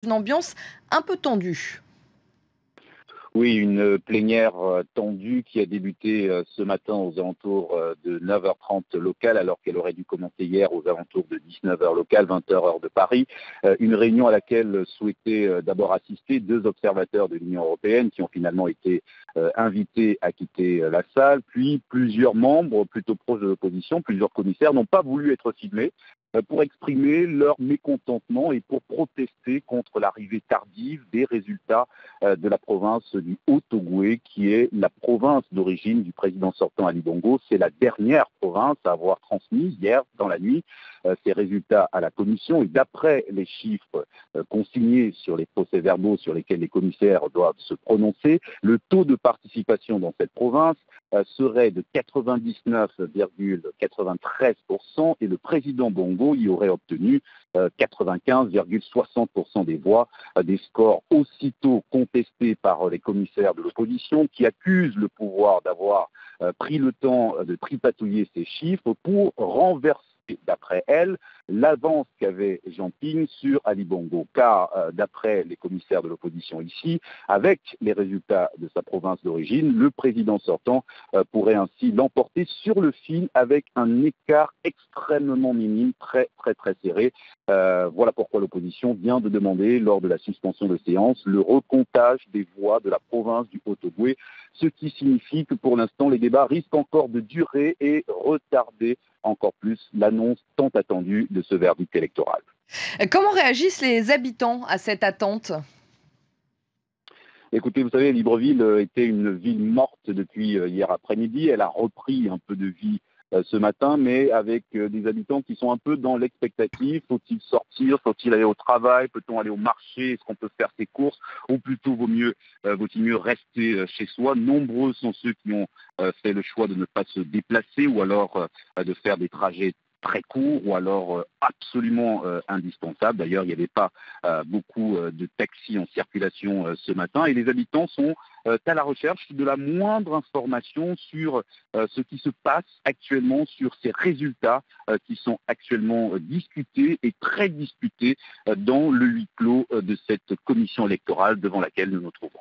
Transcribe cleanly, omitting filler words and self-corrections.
Une ambiance un peu tendue. Oui, une plénière tendue qui a débuté ce matin aux alentours de 9h30 locale, alors qu'elle aurait dû commencer hier aux alentours de 19h locale, 20h heure de Paris. Une réunion à laquelle souhaitaient d'abord assister deux observateurs de l'Union européenne qui ont finalement été invités à quitter la salle. Puis plusieurs membres plutôt proches de l'opposition, plusieurs commissaires n'ont pas voulu être filmés pour exprimer leur mécontentement et pour protester contre l'arrivée tardive des résultats de la province du Haut-Ogooué, qui est la province d'origine du président sortant Ali Bongo. C'est la dernière province à avoir transmis hier dans la nuit ces résultats à la commission. Et d'après les chiffres consignés sur les procès-verbaux sur lesquels les commissaires doivent se prononcer, le taux de participation dans cette province serait de 99,93% et le président Bongo y aurait obtenu 95,60% des voix, des scores aussitôt contestés par les commissaires de l'opposition qui accusent le pouvoir d'avoir pris le temps de tripatouiller ces chiffres pour renverser, d'après elle, l'avance qu'avait Jean Ping sur Ali Bongo. Car, d'après les commissaires de l'opposition ici, avec les résultats de sa province d'origine, le président sortant pourrait ainsi l'emporter sur le fil avec un écart extrêmement minime, très serré. Voilà pourquoi l'opposition vient de demander, lors de la suspension de séance, le recomptage des voix de la province du Haut-Ogooué, ce qui signifie que pour l'instant, les débats risquent encore de durer et retarder encore plus l'annonce tant attendue de ce verdict électoral. Comment réagissent les habitants à cette attente? Écoutez, vous savez, Libreville était une ville morte depuis hier après-midi. Elle a repris un peu de vie ce matin, mais avec des habitants qui sont un peu dans l'expectative. Faut-il sortir? Faut-il aller au travail? Peut-on aller au marché? Est-ce qu'on peut faire ses courses? Ou plutôt vaut-il mieux rester chez soi? Nombreux sont ceux qui ont fait le choix de ne pas se déplacer ou alors de faire des trajets très courts ou alors absolument indispensables. D'ailleurs, il n'y avait pas beaucoup de taxis en circulation ce matin et les habitants sont à la recherche de la moindre information sur ce qui se passe actuellement, sur ces résultats qui sont actuellement discutés et très disputés dans le huis clos de cette commission électorale devant laquelle nous nous trouvons.